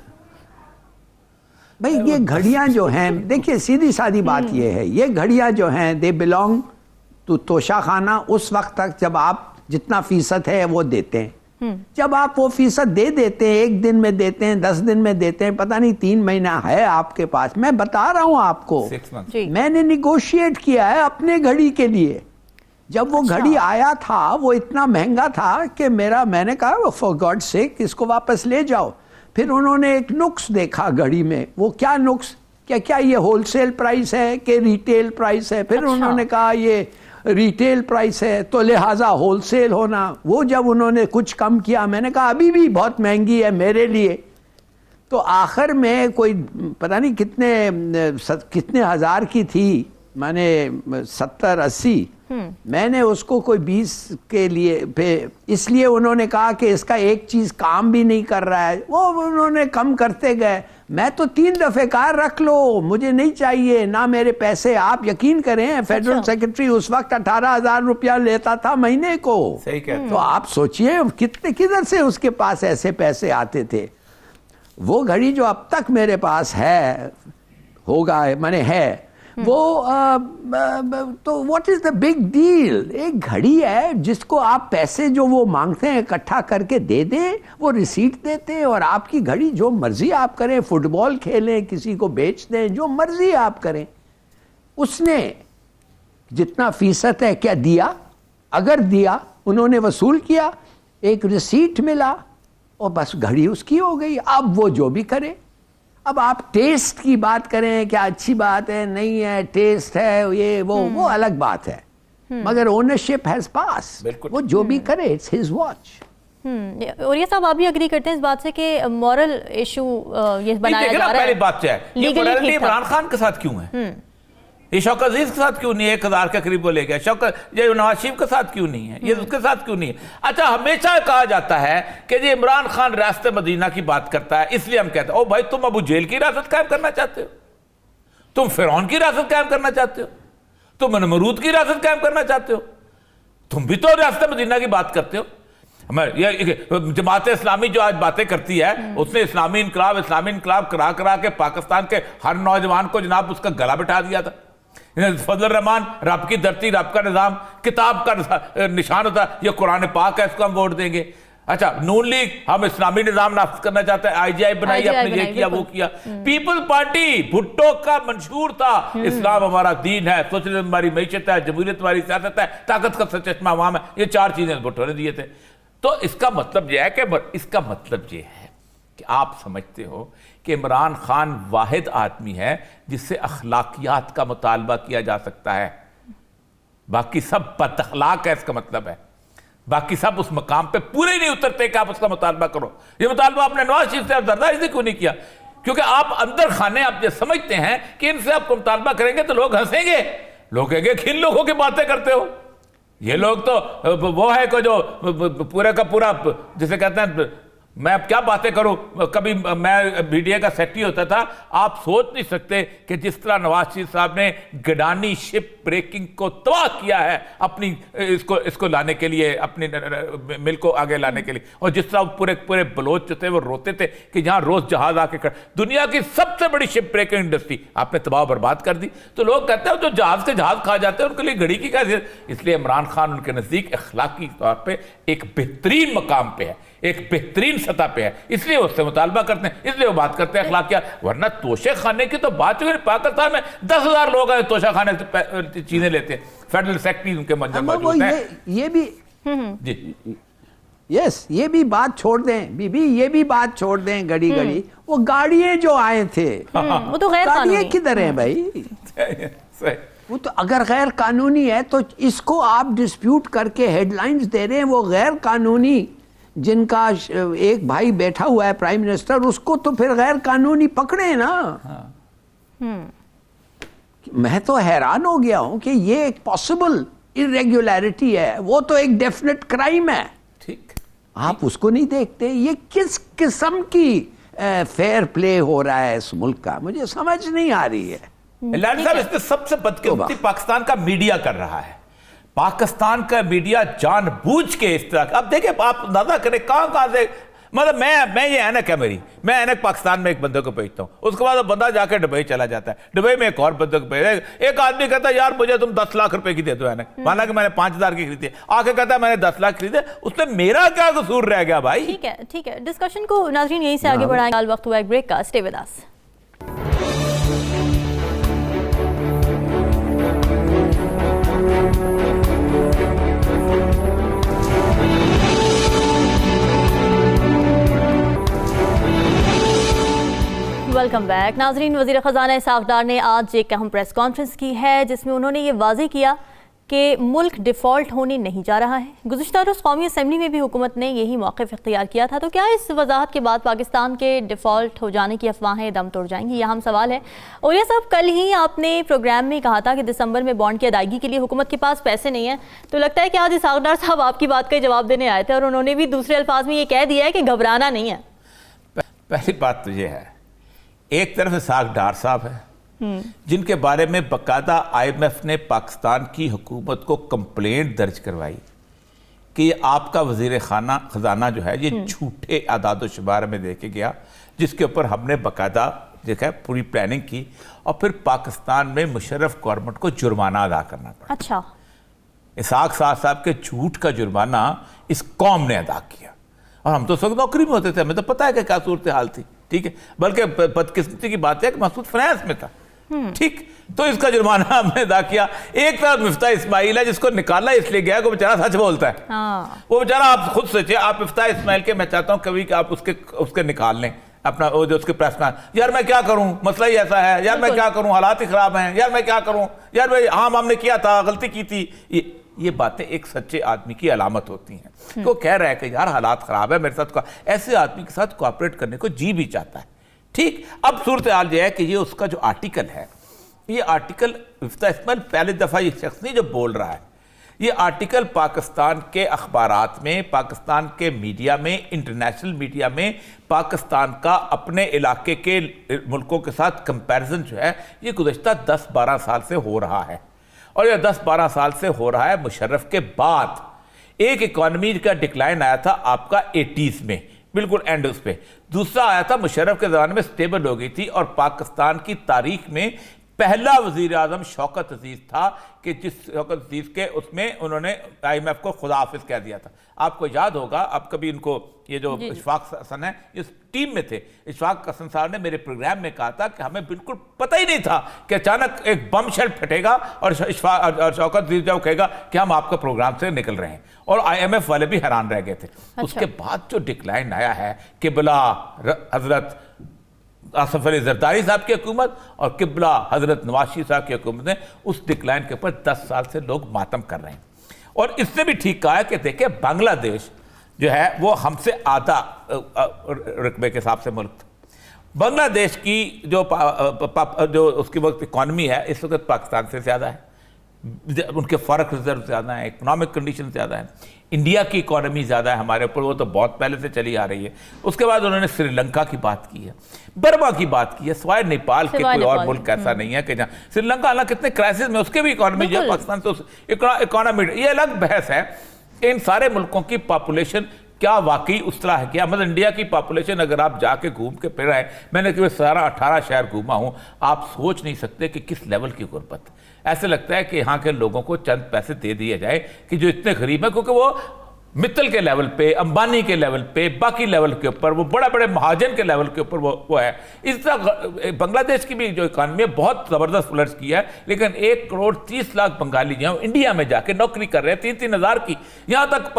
घड़ियां जो हैं, देखिए सीधी सादी बात ये है, ये घड़ियां जो हैं दे बिलोंग टू तोशा खाना उस वक्त तक जब आप जितना फीसद है वो देते हैं। जब आप वो फीसद दे देते हैं, 1 दिन में देते हैं, 10 दिन में देते हैं, पता नहीं 3 महीना है आपके पास, मैं बता रहा हूं आपको, मैंने निगोशिएट किया है अपने घड़ी के लिए। जब वो घड़ी आया था वो इतना महंगा था कि मैंने कहा फॉर गॉड सेक इसको वापस ले जाओ। फिर उन्होंने एक नुक्स देखा घड़ी में, वो क्या नुक्स, क्या ये होलसेल प्राइस है कि रिटेल प्राइस है? फिर उन्होंने कहा ये रिटेल प्राइस है तो लिहाजा होलसेल होना। वो जब उन्होंने कुछ कम किया, मैंने कहा अभी भी बहुत महंगी है मेरे लिए। तो आखिर में कोई पता नहीं कितने हज़ार की थी, मैंने 70-80, मैंने उसको कोई 20 के लिए पे, इसलिए उन्होंने कहा कि इसका एक चीज़ काम भी नहीं कर रहा है, वो उन्होंने कम करते गए। मैं तो 3 दफ़े कहा रख लो, मुझे नहीं चाहिए ना मेरे पैसे। आप यकीन करें फेडरल सेक्रेटरी उस वक्त 18,000 रुपया लेता था महीने को।
सही कहते।
तो आप सोचिए किधर से उसके पास ऐसे पैसे आते थे। वो घड़ी जो अब तक मेरे पास है, होगा मैंने है वो तो what is the big deal? एक घड़ी है जिसको आप पैसे जो वो मांगते हैं इकट्ठा करके दे दें, वो रिसीट देते हैं, और आपकी घड़ी जो मर्जी आप करें, फुटबॉल खेलें, किसी को बेच दें, जो मर्जी आप करें। उसने जितना फीसद है क्या दिया, अगर दिया उन्होंने वसूल किया, एक रिसीट मिला और बस घड़ी उसकी हो गई। अब वो जो भी करे। अब आप टेस्ट की बात करें, क्या अच्छी बात है, नहीं है, टेस्ट है, ये वो अलग बात है, मगर ओनरशिप हैज पास। वो जो भी करे, इट्स हिज वॉच।
और ये साहब आप भी एग्री करते हैं इस बात से कि मॉरल इशू ये बनाया जा रहा है?
पहली बात क्या है, ये मोरालिटी इमरान खान के साथ क्यों है? ये शौकत अजीज के साथ क्यों नहीं है? 1000 के करीब वो ले गया। ये नवाज शरीफ के साथ क्यों नहीं है? ये उसके साथ क्यों नहीं है? अच्छा, हमेशा कहा जाता है कि ये इमरान खान रियासत मदीना की बात करता है, इसलिए हम कहते हैं ओ भाई तुम अबू जेल की रियासत कायम करना चाहते हो, तुम फिरौन की रियासत कायम करना चाहते हो, तुम नमरूद की रियासत कायम करना चाहते हो, तुम भी तो रियासत मदीना की बात करते हो। जमात इस्लामी जो आज बातें करती है, उसने इस्लामी इनकलाब करा के पाकिस्तान के हर नौजवान को जनाब उसका गला बिठा दिया था। फजल रहमान, रब की धरती, रब का निज़ाम, किताब का निशान होता है, ये कुरान पाक है, इसको हम वोट देंगे। अच्छा, नून लीग, हम इस्लामी निज़ाम नाफिज करना चाहते हैं, IGI बनाई, अपने ये किया वो किया। पीपल पार्टी भुट्टो का मंशूर था, इस्लाम हमारा दीन है, सोशलिज्म हमारी मैशत है, जमहूरियत हमारी सियासत है, ताकत का चश्मा अवाम है, ये 4 चीजें भुट्टो ने दिए थे। तो इसका मतलब यह है कि आप समझते हो कि इमरान खान वाहिद आदमी है जिससे अखलाकियात का मुतालबा किया जा सकता है, बाकी सब बदअखलाक है। इसका मतलब है बाकी सब उस मकाम पे पूरे नहीं उतरते कि आप उसका मुतालबा करो। ये मुतालबा आपने नवाज शरीफ से जरदारी से क्यों नहीं किया? क्योंकि आप अंदर खाने आप ये समझते हैं कि इनसे आप मुतालबा करेंगे तो लोग हंसेंगे, लोग कहेंगे किन लोगों की बातें करते हो, ये लोग तो वो है कि जो पूरे का पूरा जिसे कहते हैं, मैं अब क्या बातें करूं, कभी मैं मीडिया का सेक्रेटरी होता था, आप सोच नहीं सकते कि जिस तरह नवाज शरीफ साहब ने गिडानी शिप ब्रेकिंग को तबाह किया है अपनी इसको लाने के लिए, अपनी मिल को आगे लाने के लिए, और जिस तरह पूरे बलोच थे वो रोते थे कि यहाँ रोज जहाज आके दुनिया की सबसे बड़ी शिप ब्रेकिंग इंडस्ट्री आपने तबाह बर्बाद कर दी। तो लोग कहते हैं जो जहाज से जहाज खा जाते हैं उनके लिए घड़ी की क्या जरूरत? इसलिए इमरान खान उनके नजदीक अखलाकी तौर पर एक बेहतरीन मकाम पे है, एक बेहतरीन सतह पे है, इसलिए उससे मुतालबा करते हैं, इसलिए वो बात करते हैं अखलाकियात। वरना तोशे खाने की तो बात हुई, पाकिस्तान में 10,000 लोग हैं तोशा खाने से चीजें लेते हैं, फेडरल सेक्रेटरी उनके मौजूद हैं।
ये भी यस, ये भी बात छोड़ दें बीबी, ये भी बात छोड़ दें घड़ी घड़ी, वो गाड़ियां जो आए थे
वो तो गैर
गाड़ियां
कानूनी।
किधर हैं भाई?
सही।
वो तो अगर गैर कानूनी है तो इसको आप डिस्प्यूट करके हेडलाइंस दे रहे हैं। वो गैर कानूनी जिनका एक भाई बैठा हुआ है प्राइम मिनिस्टर, उसको तो फिर गैर कानूनी पकड़े ना। मैं तो हैरान हो गया हूं कि ये एक पॉसिबल इरेगुलरिटी है, वो तो एक डेफिनेट क्राइम है,
ठीक।
आप उसको नहीं देखते। ये किस किस्म की फेयर प्ले हो रहा है इस मुल्क का, मुझे समझ नहीं आ रही है।
लाड साहब, इसमें सबसे बदकिस्मती पाकिस्तान का मीडिया कर रहा है। पाकिस्तान का मीडिया जानबूझ के इस तरह, अब देखिए आप अंदाजा करें कहां से, मतलब मैं ये ऐनक है मेरी, मैं ऐनक पाकिस्तान में एक बंदे को भेजता हूँ, उसके बाद वो बंदा जाकर दुबई चला जाता है, दुबई में एक और बंदे को भेज, एक आदमी कहता है यार मुझे तुम 10 लाख रुपए की दे दो ऐनक, माना कि मैंने 5,000 की खरीदी, आके कहता है मैंने 10 लाख खरीदे, उसमें मेरा क्या कसूर रह गया भाई?
ठीक है, डिस्कशन को नाज़रीन यहीं से आगे बढ़ाएंगे। वक्त हुआ एक ब्रेक का, stay with us. Welcome back नाजरीन। वज़ीर ख़ज़ाना इसहाक़ डार ने आज एक अहम प्रेस कॉन्फ्रेंस की है जिसमें उन्होंने ये वाज़ेह किया कि मुल्क डिफ़ॉल्ट होने नहीं जा रहा है। गुज़िश्ता रोज़ कौमी असम्बली में भी हुकूमत ने यही मौक़िफ़ इख्तियार किया था। तो क्या इस वजाहत के बाद पाकिस्तान के डिफ़ॉल्ट हो जाने की अफवाहें दम तोड़ जाएंगी? यह हम सवाल है। और यह सब, कल ही आपने प्रोग्राम में कहा था कि दिसंबर में बॉन्ड की अदायगी के लिए हुकूमत के पास पैसे नहीं है, तो लगता है कि आज इसहाक़ डार साहब आपकी बात का जवाब देने आए थे और उन्होंने भी दूसरे अल्फाज में ये कह दिया है कि घबराना नहीं है।
पहली बात तो ये है, एक तरफ इसहाक़ डार साहब है जिनके बारे में बाकायदा IMF ने पाकिस्तान की हुकूमत को कंप्लेंट दर्ज करवाई कि आपका वज़ीर ख़ज़ाना जो है ये झूठे आदाद शुमार में दे के गया, जिसके ऊपर हमने बाकायदा जो है पूरी प्लानिंग की और फिर पाकिस्तान में मुशर्रफ गवर्नमेंट को जुर्माना अदा करना पड़ा।
अच्छा,
इसहाक़ साहब के झूठ का जुर्माना इस कौम ने अदा किया और हम तो सब नौकरी में होते थे, हमें तो पता है कि क्या सूरत हाल थी, ठीक है। बल्कि बदकिस्मती की बात है कि मसूद फाइनेंस में था, ठीक, तो इसका जुर्माना हमने अदा किया। एक तरफ मिफ्ता इस्माइल है जिसको निकाला इसलिए गया कि बेचारा सच बोलता है। वो बेचारा, आप खुद सोचिए, आप मिफ्ता इस्माइल के, मैं चाहता हूँ कभी कि आप उसके निकाल लें अपना वो जो उसके प्रेस का, यार मैं क्या करूं, मसला ही ऐसा है, यार मैं क्या करूं, हालात ही खराब हैं, यार मैं क्या करूं, यार भाई हाँ हमने किया था, गलती की थी। ये बातें एक सच्चे आदमी की अलामत होती हैं। तो कह रहा है कि यार हालात खराब है मेरे साथ, ऐसे आदमी के साथ कोऑपरेट करने को जी भी चाहता है, ठीक। अब सूरत हाल यह है कि ये उसका जो आर्टिकल है, ये आर्टिकल मिफ्ता इस्माइल पहली दफ़ा ये शख्स नहीं जो बोल रहा है, ये आर्टिकल पाकिस्तान के अखबारात में, पाकिस्तान के मीडिया में, इंटरनेशनल मीडिया में पाकिस्तान का अपने इलाके के मुल्कों के साथ कंपैरिजन जो है ये गुज़श्ता 10-12 साल से हो रहा है। और यह 10-12 साल से हो रहा है मुशर्रफ के बाद। एक इकॉनमी का डिक्लाइन आया था आपका 80s में, बिल्कुल एंड उस पे, दूसरा आया था मुशर्रफ के ज़माने में स्टेबल हो गई थी। और पाकिस्तान की तारीख में पहला वज़ीर आज़म शौकत अजीज़ था कि जिस शौकत अजीज़ के उसमें उन्होंने IMF को खुदा हाफिज़ कह दिया था। आपको याद होगा, आप कभी इनको, ये जो इशफाक हसन है इस टीम में थे, इशफाक हसन साहब ने मेरे प्रोग्राम में कहा था कि हमें बिल्कुल पता ही नहीं था कि अचानक एक बम शेल फटेगा और शौकत अजीज़ जब कहेगा कि हम आपका प्रोग्राम से निकल रहे हैं, और IMF वाले भी हैरान रह गए थे। उसके बाद जो डिक्लाइन आया है किबला हजरत आसिफ अली जरदारी साहब की हुकूमत और किबला हजरत नवाज शरीफ साहब की हुकूमत ने, उस डिक्लाइन के ऊपर 10 साल से लोग मातम कर रहे हैं। और इसने भी ठीक कहा है कि देखिए बांग्लादेश जो है वो हमसे आधा रकबे के हिसाब से मुल्क था। बांग्लादेश की जो उसकी वक्त इकॉनमी है इस वक्त पाकिस्तान से ज़्यादा है, उनके फॉरेक्स रिजर्व ज़्यादा है, इकोनॉमिक कंडीशन ज़्यादा है। इंडिया की इकॉनमी ज़्यादा है हमारे ऊपर, वो तो बहुत पहले से चली आ रही है। उसके बाद उन्होंने श्रीलंका की बात की है, बर्मा की बात की है, सिवाय नेपाल के कोई और मुल्क ऐसा नहीं है कि जहाँ श्रीलंका हालांकि कितने क्राइसिस में उसके भी इकॉनमी जो है पाकिस्तान से इकॉनमी, ये अलग बहस है। इन सारे मुल्कों की पॉपुलेशन क्या वाकई उस तरह है क्या? मतलब इंडिया की पॉपुलेशन अगर आप जाके घूम के फिर आए, मैंने केवल 18 शहर घूमा हूँ, आप सोच नहीं सकते कि किस लेवल की गुर्बत। ऐसे लगता है कि यहाँ के लोगों को चंद पैसे दे दिए जाए कि जो इतने गरीब है, क्योंकि वो मित्तल के लेवल पे, अंबानी के लेवल पे, बाकी लेवल के ऊपर, वो बड़े बड़े महाजन के लेवल के ऊपर वो है। इस तरह बांग्लादेश की भी जो इकानमी है बहुत ज़बरदस्त फ्लर्स किया है, लेकिन 1,30,00,000 बंगाली जो इंडिया में जाके नौकरी कर रहे हैं 3-3 हज़ार की, यहाँ तक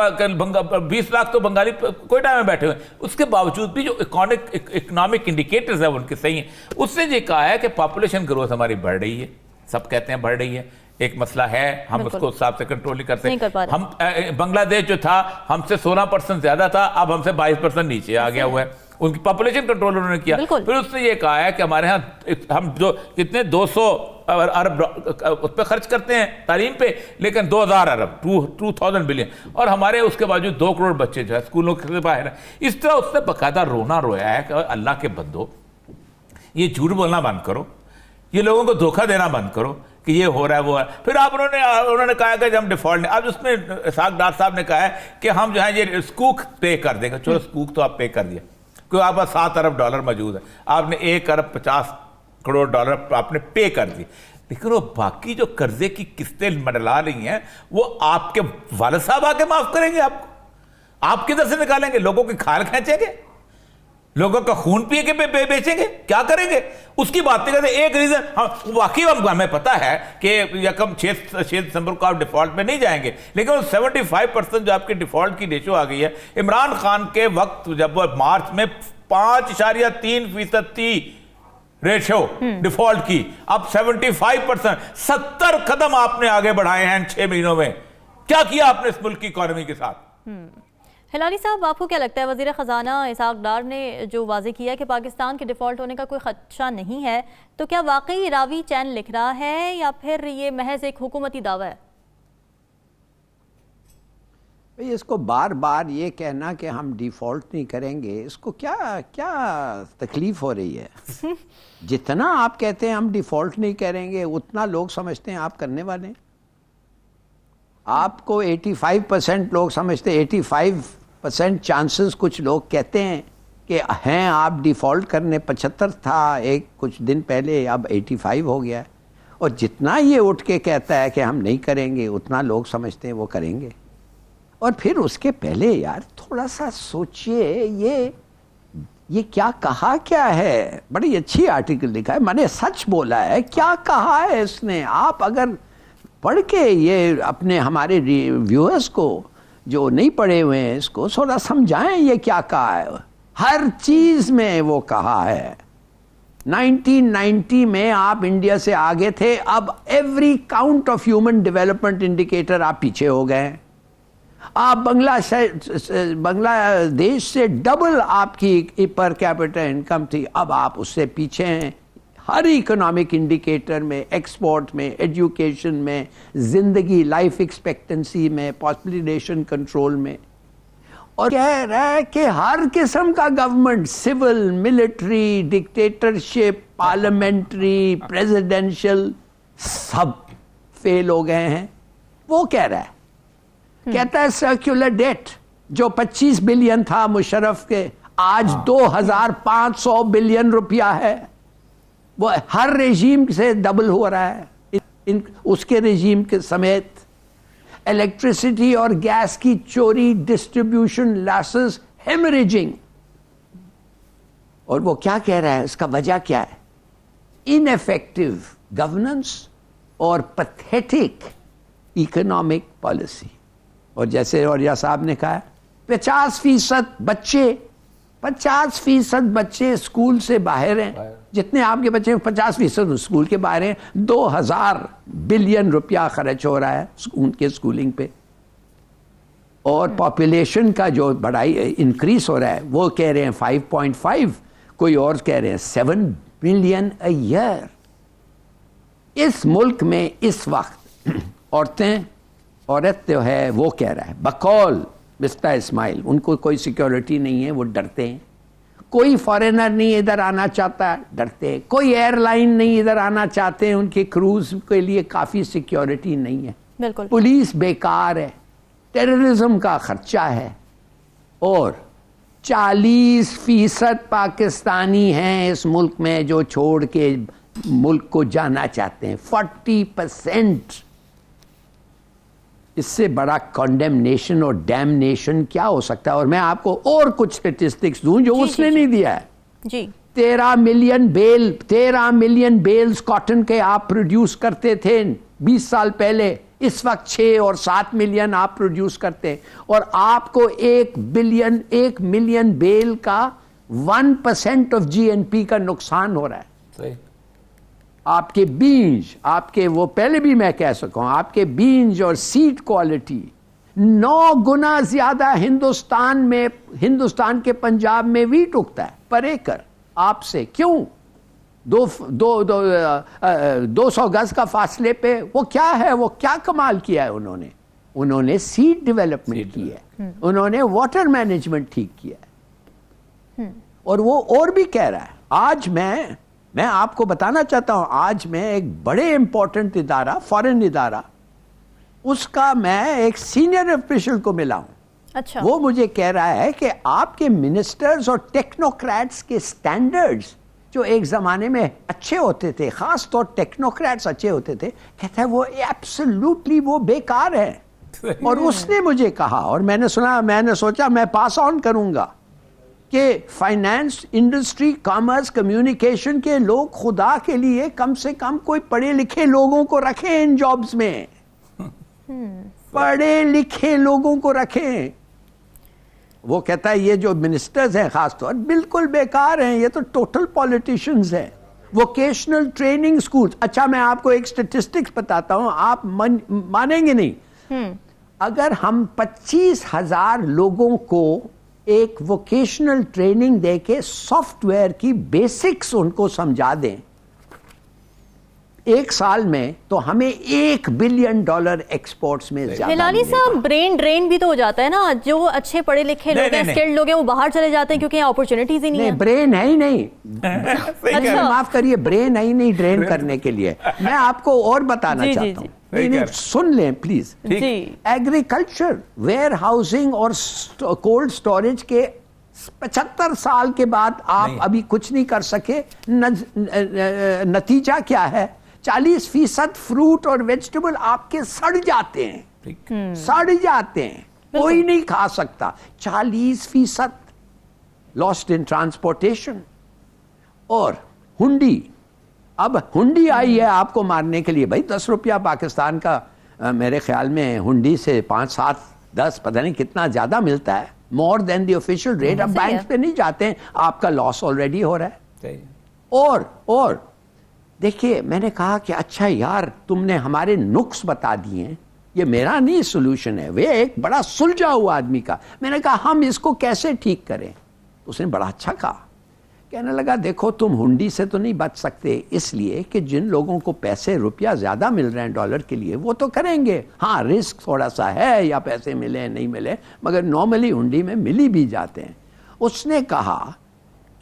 20 लाख तो बंगाली कोयटा में बैठे हुए हैं। उसके बावजूद भी जो इकोनॉमिक इंडिकेटर्स हैं उनके सही हैं। उसने ये कहा है कि पॉपुलेशन ग्रोथ हमारी बढ़ रही है, सब कहते हैं बढ़ रही है, एक मसला है, हम उसको उस हिसाब से कंट्रोल नहीं करते। हम बांग्लादेश जो था हमसे 16% ज्यादा था, अब हमसे 22% नीचे आ गया हुआ है। उनकी पॉपुलेशन कंट्रोल उन्होंने किया। फिर उसने ये कहा है कि हमारे यहाँ हम जो कितने 200 अरब उस पर खर्च करते हैं तालीम पे, लेकिन 2000 अरब 2000 बिलियन, और हमारे उसके बावजूद 2 करोड़ बच्चे जो है स्कूलों से बाहर है। इस तरह उसने बाकायदा रोना रोया है कि अल्लाह के बंदो, ये झूठ बोलना बंद करो, ये लोगों को धोखा देना बंद करो कि ये हो रहा है वो है। फिर आप उन्होंने कहा कि हम डिफॉल्ट नहीं, अब उसमें इसाक डार साहब ने कहा है कि हम जो है ये स्कूक पे कर देंगे। चलो स्कूक तो आप पे कर दिया, क्योंकि आप पास $7 अरब मौजूद है, आपने $1,50,00,000 आपने पे कर दी, लेकिन वो बाकी जो कर्जे की किस्तें मंडला रही हैं वो आपके वालिद साहब आके माफ करेंगे आपको? आप किधर से निकालेंगे? लोगों की खाल खींचेंगे, लोगों का खून पिए के बेचेंगे, क्या करेंगे? उसकी बात नहीं करते। एक रीजन वाकई हमें पता है कि यकम 6 दिसंबर को आप डिफॉल्ट में नहीं जाएंगे, लेकिन 75% जो आपकी डिफॉल्ट की रेशो आ गई है। इमरान खान के वक्त जब मार्च में 5.3% थी रेशो डिफॉल्ट की, अब 75%, 70 कदम आपने आगे बढ़ाए हैं इन 6 महीनों में। क्या किया आपने इस मुल्क की इकोनॉमी के साथ?
हिलाली साहब, आपको क्या लगता है, वज़ीर ख़ज़ाना इसाक डार ने जो वाज़े किया कि पाकिस्तान के डिफ़ॉल्ट होने का कोई ख़दशा नहीं है, तो क्या वाकई रावी चैन लिख रहा है या फिर ये महज एक हुकूमती दावा है?
भाई इसको बार बार ये कहना कि हम डिफ़ॉल्ट नहीं करेंगे, इसको क्या क्या तकलीफ़ हो रही है? जितना आप कहते हैं हम डिफ़ॉल्ट नहीं करेंगे, उतना लोग समझते हैं आप करने वाले हैं। आपको 85% लोग समझते, 85% चांसेस कुछ लोग कहते हैं कि हैं आप डिफ़ॉल्ट करने। 75 था एक कुछ दिन पहले, अब 85 हो गया। और जितना ये उठ के कहता है कि हम नहीं करेंगे, उतना लोग समझते हैं वो करेंगे। और फिर उसके पहले यार थोड़ा सा सोचिए, ये क्या कहा क्या है? बड़ी अच्छी आर्टिकल लिखा है, मैंने सच बोला है, क्या कहा है इसने? आप अगर पढ़ के ये अपने हमारे व्यूअर्स को जो नहीं पढ़े हुए हैं इसको थोड़ा समझाएं ये क्या कहा है। हर चीज़ में वो कहा है। 1990 में आप इंडिया से आगे थे, अब every count of human development indicator आप पीछे हो गए। आप बांग्लादेश से डबल आपकी पर कैपिटा इनकम थी, अब आप उससे पीछे हैं हर इकोनॉमिक इंडिकेटर में, एक्सपोर्ट में, एजुकेशन में, जिंदगी लाइफ एक्सपेक्टेंसी में, पॉपुलेशन कंट्रोल में। और कह रहा है कि हर किस्म का government, civil, military, dictatorship, parliamentary, presidential, सब फेल हो गए हैं। वो कह रहा है, कहता है सर्कुलर डेट जो 25 बिलियन था मुशर्रफ के, आज 2500 बिलियन रुपया है। वो हर रेजीम से डबल हो रहा है। उसके रेजीम के समेत इलेक्ट्रिसिटी और गैस की चोरी, डिस्ट्रीब्यूशन लॉसेस, हेमरेजिंग। और वो क्या कह रहा है, इसका वजह क्या है? इनएफेक्टिव गवर्नेंस और पैथेटिक इकोनॉमिक पॉलिसी। और जैसे औरिया साहब ने कहा, 50% बच्चे स्कूल से बाहर हैं। जितने आपके बच्चे 50% स्कूल के बाहर हैं। 2000 बिलियन रुपया खर्च हो रहा है उनके स्कूलिंग पे। और पॉपुलेशन का जो बढ़ाई इंक्रीज हो रहा है, वो कह रहे हैं 5.5, कोई और कह रहे हैं 7 बिलियन अ ईयर। इस मुल्क में इस वक्त औरत जो है वो कह रहा है, बकौल मिस्टर इस्माइल, उनको कोई सिक्योरिटी नहीं है, वो डरते हैं। कोई फॉरेनर नहीं इधर आना चाहता, डरते हैं। कोई एयरलाइन नहीं इधर आना चाहते हैं, उनके क्रूज के लिए काफ़ी सिक्योरिटी नहीं है।
बिल्कुल। पुलिस
बेकार है, टेररिज्म का खर्चा है। और 40% पाकिस्तानी हैं इस मुल्क में जो छोड़ के मुल्क को जाना चाहते हैं। 40%। اس سے بڑا کنڈیمنیشن اور ڈیمنیشن کیا ہو سکتا ہے؟ اور میں آپ کو اور کچھ اسٹیٹسٹکس دوں جو اس نے نہیں دیا ہے.
جی
13 ملین بیلز کاٹن کے آپ پروڈیوس کرتے تھے 20 سال پہلے. اس وقت 6 اور 7 ملین آپ پروڈیوس کرتے ہیں, اور آپ کو 1 ملین بیل کا 1% آف جی این پی کا نقصان ہو رہا ہے.
صحیح. آپ
کے بیج, آپ کے وہ پہلے بھی میں کہہ سکوں, آپ کے بیج اور سیڈ کوالٹی 9 گنا زیادہ ہندوستان کے پنجاب میں ویٹ اگتا ہے پر ایکر آپ سے. کیوں؟ 200 گز کا فاصلے پہ. وہ کیا ہے, وہ کیا کمال کیا ہے انہوں نے سیڈ ڈیولپمنٹ کی ہے, انہوں نے واٹر مینجمنٹ ٹھیک کیا ہے. اور وہ اور بھی کہہ رہا ہے. آج میں آپ کو بتانا چاہتا ہوں, آج میں ایک بڑے امپورٹنٹ ادارہ, فورن ادارہ, اس کا میں ایک سینئر آفیشل کو ملا ہوں.
اچھا. وہ
مجھے کہہ رہا ہے کہ آپ کے منسٹرز اور ٹیکنوکریٹس کے سٹینڈرڈز جو ایک زمانے میں اچھے ہوتے تھے, خاص طور ٹیکنوکریٹس اچھے ہوتے تھے, کہتا ہے وہ ایبسولوٹلی وہ بیکار ہے. اور اس نے مجھے کہا, اور میں نے سوچا میں پاس آن کروں گا, کہ فائنانس, انڈسٹری, کامرس, کمیونیکیشن کے لوگ خدا کے لیے کم سے کم کوئی پڑھے لکھے لوگوں کو رکھیں ان جابز میں. پڑھے لکھے لوگوں کو رکھیں. وہ کہتا ہے یہ جو منسٹرز ہیں خاص طور بالکل بیکار ہیں, یہ تو ٹوٹل پولیٹیشنز ہیں. Vocational training schools. اچھا میں آپ کو ایک سٹیٹسٹکس بتاتا ہوں, آپ مانیں گے نہیں. اگر ہم 25,000 لوگوں کو ایک ووکیشنل ٹریننگ دے کے سافٹ ویئر کی بیسکس ان کو سمجھا دیں 1 سال میں, تو ہمیں $1 بلین ایکسپورٹس میں زیادہ.
ہلالی صاحب, برین ڈرین بھی تو ہو جاتا ہے نا, جو اچھے پڑھے لکھے لوگ ہیں, اسکلڈ لوگ ہیں, وہ باہر چلے جاتے ہیں کیونکہ یہاں اپرچونٹیز ہی نہیں ہیں.
برین ہے ہی نہیں. معاف کریے, برین ہے ہی نہیں ڈرین کرنے کے لیے. میں آپ کو اور بتانا چاہتا ہوں, سن لیں پلیز. ایگریکلچر, ویئر ہاؤسنگ اور کولڈ سٹوریج کے 75 سال کے بعد آپ ابھی کچھ نہیں کر سکے. نتیجہ کیا ہے؟ 40% فروٹ اور ویجیٹیبل آپ کے سڑ جاتے ہیں, کوئی نہیں کھا سکتا. 40% لاسٹ ان ٹرانسپورٹیشن. اور ہنڈی, اب ہنڈی آئی ہے آپ کو مارنے کے لیے. بھائی 10 روپیہ پاکستان کا میرے خیال میں ہنڈی سے 5, 7, 10 پتہ نہیں کتنا زیادہ ملتا ہے, مور دین دی آفیشیل ریٹ. اب بینک پہ نہیں جاتے ہیں, آپ کا لاس آلریڈی ہو رہا ہے. اور دیکھیے, میں نے کہا کہ اچھا یار تم نے ہمارے نقص بتا دیے ہیں, یہ میرا نہیں سولوشن ہے, وہ ایک بڑا سلجھا ہوا آدمی کا. میں نے کہا ہم اس کو کیسے ٹھیک کریں؟ اس نے بڑا اچھا کہا, کہنے لگا دیکھو تم ہنڈی سے تو نہیں بچ سکتے, اس لیے کہ جن لوگوں کو پیسے روپیہ زیادہ مل رہے ہیں ڈالر کے لیے وہ تو کریں گے. ہاں رسک تھوڑا سا ہے, یا پیسے ملے نہیں ملے, مگر نارملی ہنڈی میں مل بھی جاتے ہیں. اس نے کہا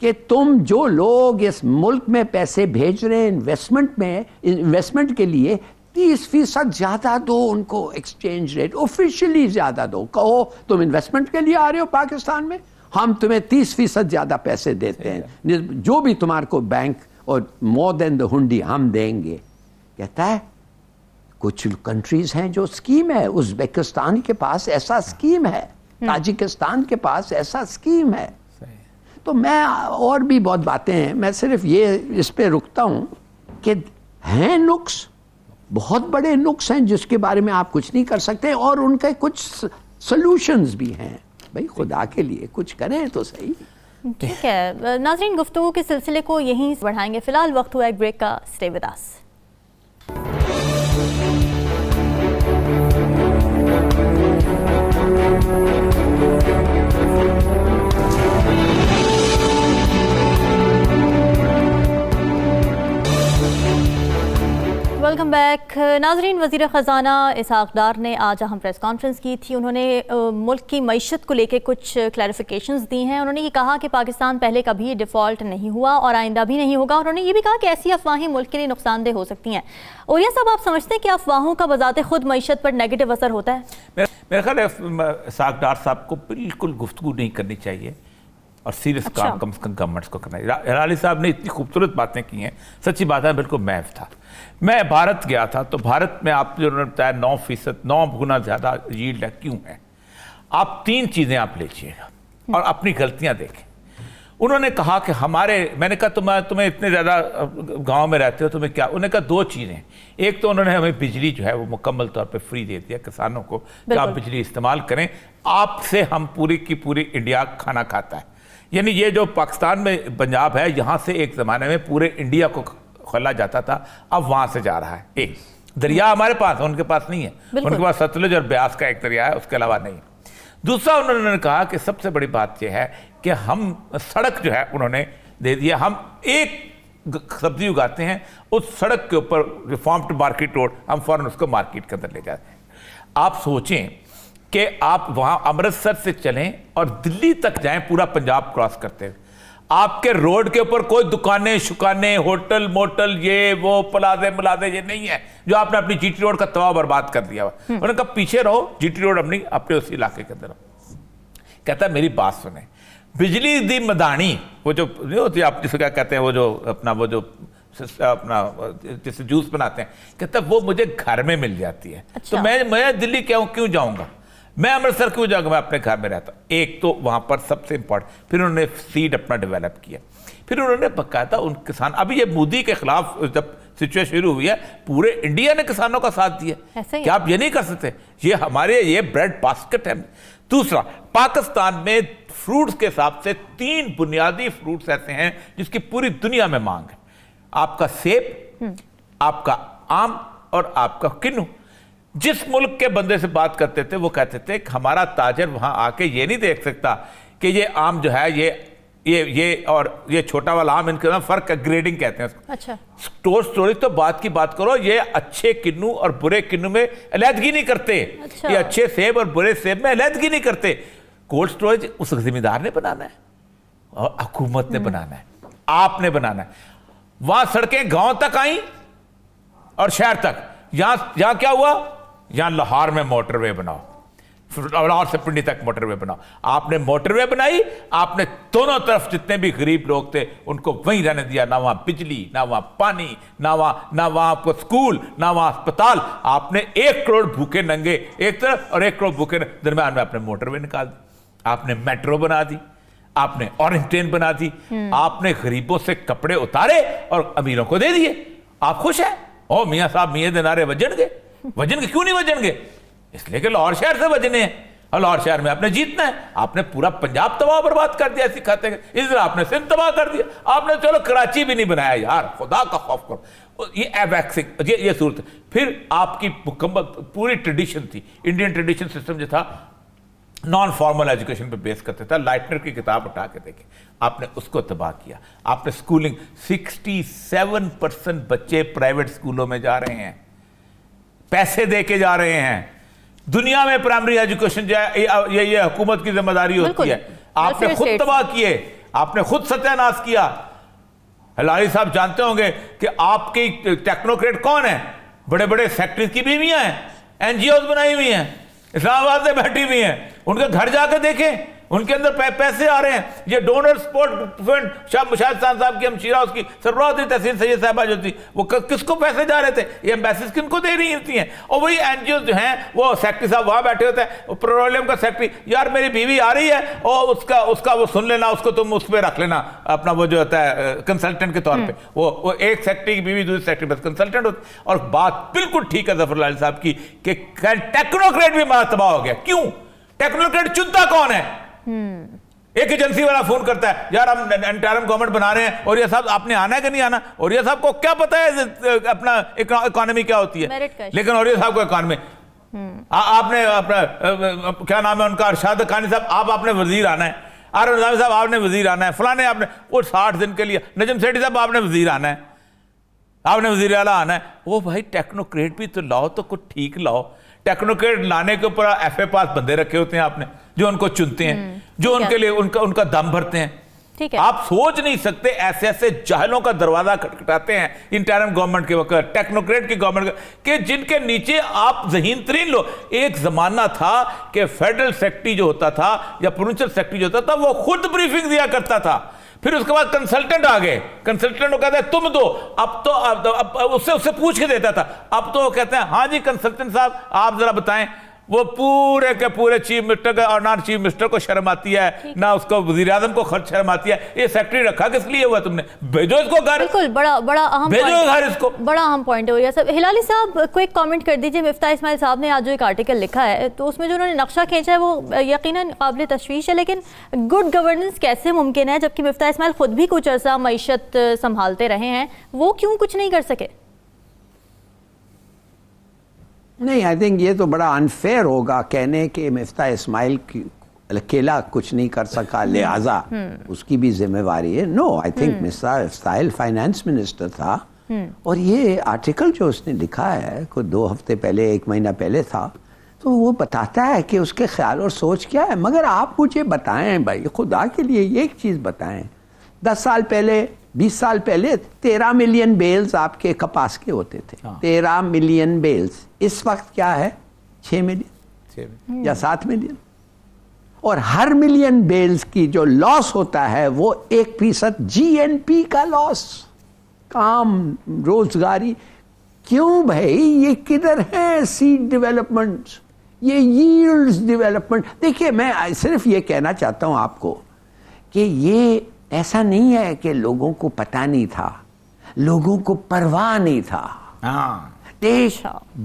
کہ تم جو لوگ اس ملک میں پیسے بھیج رہے ہیں انویسٹمنٹ کے لیے, 30% زیادہ دو ان کو ایکسچینج ریٹ, آفیشلی زیادہ دو. کہو تم انویسٹمنٹ کے لیے آ رہے ہو پاکستان میں, ہم تمہیں 30% زیادہ پیسے دیتے ہیں, جو بھی تمہارے کو بینک, اور مور دین دا ہنڈی ہم دیں گے. کہتا ہے کچھ کنٹریز ہیں جو اسکیم ہے, ازبکستان کے پاس ایسا اسکیم ہے, تاجکستان کے پاس ایسا اسکیم ہے. تو میں اور بھی بہت باتیں ہیں, میں صرف یہ اس پہ رکتا ہوں کہ ہیں نقص, بہت بڑے نقص ہیں جس کے بارے میں آپ کچھ نہیں کر سکتے, اور ان کے کچھ سلوشنز بھی ہیں. بھائی خدا کے لیے کچھ کریں تو صحیح.
ٹھیک ہے ناظرین, گفتگو کے سلسلے کو یہیں بڑھائیں گے. فی الحال وقت ہوا ایک بریک کا, stay with us. Welcome back ناظرین. وزیر خزانہ اسحاق ڈار نے آج اہم پریس کانفرنس کی تھی. انہوں نے ملک کی معیشت کو لے کے کچھ کلیریفیکیشنز دی ہیں. انہوں نے یہ کہا کہ پاکستان پہلے کبھی ڈیفالٹ نہیں ہوا اور آئندہ بھی نہیں ہوگا. انہوں نے یہ بھی کہا کہ ایسی افواہیں ملک کے لیے نقصان دہ ہو سکتی ہیں. اوریہ صاحب, آپ سمجھتے ہیں کہ افواہوں کا بذات خود معیشت پر نیگیٹو اثر ہوتا ہے؟
میرا خیال ہے اسحاق ڈار صاحب کو بالکل گفتگو نہیں کرنی چاہیے. और सीरियस काम कम से कम गवर्नमेंट्स को करना है। हिलाली साहब ने इतनी खूबसूरत बातें की हैं, सच्ची बात है, बिल्कुल महव था। मैं भारत गया था तो भारत में आप जो उन्होंने बताया 9%, 9 गुना ज़्यादा यील्ड है, क्यों है? आप 3 चीज़ें आप लीजिएगा और अपनी गलतियां देखें। उन्होंने कहा कि मैंने कहा तुम्हें इतने ज़्यादा गांव में रहते हो, तुम्हें क्या? उन्होंने कहा 2 चीज़ें। एक तो उन्होंने हमें बिजली जो है वो मुकम्मल तौर पे फ्री दे दिया किसानों को कि आप बिजली इस्तेमाल करें, आपसे हम पूरी की पूरी इंडिया खाना खाता है। यानी ये जो पाकिस्तान में पंजाब है, यहाँ से एक ज़माने में पूरे इंडिया को खला जाता था, अब वहाँ से जा रहा है। एक दरिया हमारे पास है, उनके पास नहीं है। उनके पास सतलुज और ब्यास का एक दरिया है, उसके अलावा नहीं। दूसरा उन्होंने कहा कि सबसे बड़ी बात यह है कि हम सड़क जो है उन्होंने दे दिया, हम एक सब्जी उगाते हैं, उस सड़क के ऊपर रिफॉर्म्ड मार्केट रोड, हम फौरन उसको मार्केट के अंदर ले जाते हैं। आप सोचें कि आप वहाँ अमृतसर से चलें और दिल्ली तक जाएं, पूरा पंजाब क्रॉस करते हुए, आपके रोड के ऊपर कोई दुकानें शुकानें, होटल मोटल, ये वो प्लाजे मुलाजे ये नहीं है जो आपने अपनी जीटी रोड का तबाह बर्बाद कर दिया हुआ। उन्होंने कहा पीछे रहो, जीटी रोड अपने उस इलाके के अंदर रहो। कहता है मेरी बात सुने, बिजली दी मदानी, वो जो नहीं होती आप जिसे क्या कहते हैं, वो जो अपना जिससे जूस बनाते हैं, कहता है वो मुझे घर में मिल जाती है। अच्छा। तो मैं दिल्ली क्यों जाऊंगा, मैं अमृतसर क्यों जाऊंगा, मैं अपने घर में रहता। एक तो वहां पर सबसे इंपॉर्टेंट, फिर उन्होंने सीड अपना डेवलप किया, फिर उन्होंने बकायदा उन किसान, अभी ये मोदी के खिलाफ जब सिचुएशन शुरू हुई है, पूरे इंडिया ने किसानों का साथ दिया। क्या आप ये नहीं कर सकते? ये ब्रेड बास्केट है। दूसरा, पाकिस्तान में फ्रूट्स के हिसाब से 3 बुनियादी फ्रूट्स ऐसे हैं जिसकी पूरी दुनिया में मांग है, आपका सेब, आपका आम और आपका किन्नू। जिस मुल्क के बंदे से बात करते थे वो कहते थे कि हमारा ताजर वहां आके ये नहीं देख सकता कि ये आम जो है ये और ये छोटा वाला आम, इनके फर्क ग्रेडिंग कहते हैं उसको। अच्छा। स्टोरेज तो बात की बात करो, ये अच्छे किन्नू और बुरे किन्नू में अलहदगी नहीं करते। अच्छा। ये अच्छे सेब और बुरे सेब में अलहदगी नहीं करते। कोल्ड स्टोरेज उस जिम्मेदार ने बनाना है और हुकूमत ने बनाना है, आपने बनाना है। वहां सड़कें गांव तक आई और शहर तक। यहां क्या हुआ, यहां लाहौर में मोटरवे बनाओ, लाहौर से पिंडी तक मोटरवे बनाओ। आपने मोटरवे बनाई, आपने दोनों तरफ जितने भी गरीब लोग थे उनको वहीं रहने दिया, ना वहां बिजली, ना वहां पानी, ना वहां आपको स्कूल, ना वहां अस्पताल। आपने 1 करोड़ भूखे नंगे एक तरफ और 1 करोड़ भूखे दरमियान में आपने मोटरवे निकाल दी, आपने मेट्रो बना दी, आपने ऑरेंज ट्रेन बना दी, आपने गरीबों से कपड़े उतारे और अमीरों को दे दिए। आप खुश हैं? ओ मियां साहब, मियां दिनारे वजनगे क्यों नहीं वजनगे? इसलिए कि लाहौर शहर से वजने हैं और लाहौर शहर में आपने जीतना है। आपने पूरा पंजाब तबाह बर्बाद कर दिया, सिखाते हैं इस तरह आपने सिंध तबाह कर दिया। आपने चलो कराची भी नहीं बनाया यार, खुदा का खौफ करो। ये वैक्सिंग, ये सूरत। फिर आपकी मुकम्मल पूरी ट्रेडिशन थी, इंडियन ट्रेडिशन सिस्टम जो था नॉन फॉर्मल एजुकेशन पे बेस करते था। लाइटनर की किताब उठा के देखें, आपने उसको तबाह किया। आपने स्कूलिंग, 67% बच्चे प्राइवेट स्कूलों में जा रहे हैं, पैसे दे के जा रहे हैं। दुनिया में प्राइमरी एजुकेशन जो है ये हुकूमत की जिम्मेदारी होती है। आपने खुद तबाह किए, आपने खुद सत्यानाश किया। हिलाली साहब जानते होंगे कि आपकी टेक्नोक्रेट कौन है? बड़े बड़े फैक्ट्रीज की बीवियां हैं, एनजीओ बनाई हुई हैं, इस्लामाबाद में बैठी हुई हैं। उनके घर जाकर देखें, उनके अंदर पैसे आ रहे हैं। ये donor support fund, Shah Mushahid साहब की हमशीरा, उसकी सरबराह तहसीन सैयद साहबा जो थी, वो किसको पैसे जा रहे थे? ये एम्बेसीज किनको दे रही होती हैं? और वही एनजीओ जो हैं, वो सेक्रेटरी साहब वहाँ बैठे होते हैं, पेट्रोलियम का सेक्रेटरी, यार मेरी बीवी आ रही है और उसका वो सुन लेना, उसको तुम उस पर रख लेना अपना वो जो होता है कंसल्टेंट के तौर पर। वो एक सेक्रेटरी की बीवी दूसरी सेक्रेटरी बस कंसल्टेंट होती। और बात बिल्कुल ठीक है जफर लाल साहब की कि टेक्नोक्रेट भी मारा तबाह हो गया। क्यों? टेक्नोक्रेट चुनता कौन है? एक एजेंसी वाला फोन करता है, यार हम इंटरिम गवर्नमेंट बना रहे हैं, और ये साहब आपने आना है कि नहीं आना? और ये साहब को क्या पता है अपना इकोनॉमी क्या होती है? लेकिन और ये साहब को इकोनॉमी, आपने अपना क्या नाम है उनका, अरशाद खानी साहब, आपने वजीर आना है, आर निजामी साहब आपने वजीर आना है, फलाने आपने वो 60 दिन के लिए, नजम सेठी साहब आपने वजीर आना है, आपने वजीर आला आना है। वो भाई टेक्नोक्रेट भी तो लाओ, तो कुछ ठीक लाओ। टेक्नोक्रेट लाने के ऊपर एफए पास बंदे रखे होते हैं आपने, जो उनको चुनते हैं, जो उनके लिए उनका दम भरते हैं।
ٹھیک ہے.
آپ سوچ نہیں سکتے ایسے ایسے جاہلوں کا دروازہ کھٹکھٹاتے ہیں انٹرم گورنمنٹ کے وقت, ٹیکنوکریٹ کی گورنمنٹ کہ جن کے نیچے آپ ذہین ترین لو. ایک زمانہ تھا کہ فیڈرل سیکرٹری جو ہوتا تھا یا پروونشل سیکرٹری جو ہوتا تھا وہ خود بریفنگ دیا کرتا تھا. پھر اس کے بعد کنسلٹنٹ آ گئے, کنسلٹنٹ کو کہتے ہیں تم دو, اب تو اس سے پوچھ کے دیتا تھا. اب تو وہ کہتے ہیں ہاں جی کنسلٹنٹ صاحب آپ ذرا بتائیں. وہ پورے کے پورے چیف منسٹر کا اور نان چیف منسٹر کو شرم آتی ہے, نہ اس کو وزیر اعظم کو خرچ شرم آتی ہے. یہ سیکرٹری رکھا کس لیے ہوا تم نے؟ بھیجو اس کو گھر.
بالکل بڑا اہم
بھیجو گھر اس کو.
بڑا اہم پوائنٹ ہو گیا صاحب. ہلالی صاحب کو ایک کامنٹ کر دیجئے. مفتاح اسماعیل صاحب نے آج جو ایک آرٹیکل لکھا ہے تو اس میں جو انہوں نے نقشہ کھینچا ہے وہ یقیناً قابل تشویش ہے, لیکن گڈ گورننس کیسے ممکن ہے جبکہ مفتاح اسماعیل خود بھی کچھ عرصہ معیشت سنبھالتے رہے ہیں, وہ کیوں کچھ نہیں کر سکے؟
نہیں, آئی تھنک یہ تو بڑا انفیئر ہوگا کہنے کہ مفتاح اسماعیل اکیلا کچھ نہیں کر سکا لہٰذا اس کی بھی ذمہ واری ہے. نو, I think Miftah Ismail finance minister تھا اور یہ آرٹیکل جو اس نے لکھا ہے کوئی 2 ہفتے پہلے 1 مہینہ پہلے تھا تو وہ بتاتا ہے کہ اس کے خیال اور سوچ کیا ہے. مگر آپ مجھے بتائیں بھائی خدا کے لیے یہ ایک چیز بتائیں, 10 سال پہلے 20 سال پہلے 13 ملین بیلز آپ کے کپاس کے ہوتے تھے. 13 ملین بیلز. اس وقت کیا ہے 6 ملین یا 7 ملین. اور ہر ملین بیلز کی جو لاس ہوتا ہے وہ 1% GNP کا لاس. کام روزگاری کیوں بھائی, یہ کدھر ہے سیڈ ڈیولپمنٹ, یہ ییلڈز ڈیولپمنٹ. دیکھیے میں صرف یہ کہنا چاہتا ہوں آپ کو کہ یہ ایسا نہیں ہے کہ لوگوں کو پتہ نہیں تھا, لوگوں کو پرواہ نہیں تھا. They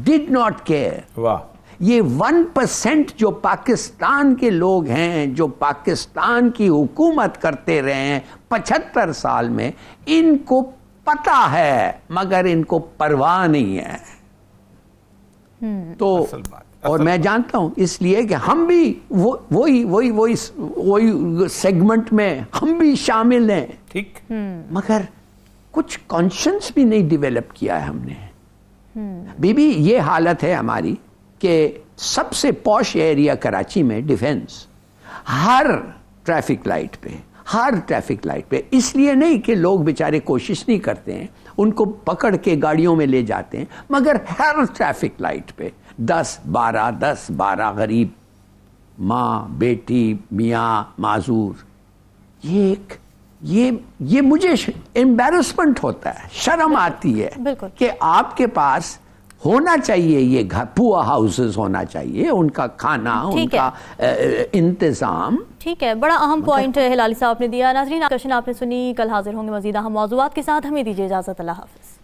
did not care.
واہ.
یہ 1% جو پاکستان کے لوگ ہیں جو پاکستان کی حکومت کرتے رہے ہیں 75 سال میں, ان کو پتہ ہے مگر ان کو پرواہ نہیں ہے. تو اور میں جانتا ہوں اس لیے کہ ہم بھی وہی سیگمنٹ میں ہم بھی شامل ہیں.
ٹھیک.
مگر کچھ کانشنس بھی نہیں ڈیولپ کیا ہے ہم نے. بی یہ حالت ہے ہماری کہ سب سے پوش ایریا کراچی میں ڈیفنس, ہر ٹریفک لائٹ پہ اس لیے نہیں کہ لوگ بیچارے کوشش نہیں کرتے ہیں, ان کو پکڑ کے گاڑیوں میں لے جاتے ہیں, مگر ہر ٹریفک لائٹ پہ 10-12 غریب ماں بیٹی میاں معذور. یہ مجھے امبیرسمنٹ ہوتا ہے, شرم آتی ہے کہ آپ کے پاس ہونا چاہیے یہ گھر, پوا ہاؤسز ہونا چاہیے, ان کا کھانا, ان کا انتظام.
ٹھیک ہے, بڑا اہم پوائنٹ ہلالی صاحب نے دیا. ناظرین کشن آپ نے سنی, کل حاضر ہوں گے مزید اہم موضوعات کے ساتھ. ہمیں دیجیے اجازت, اللہ حافظ.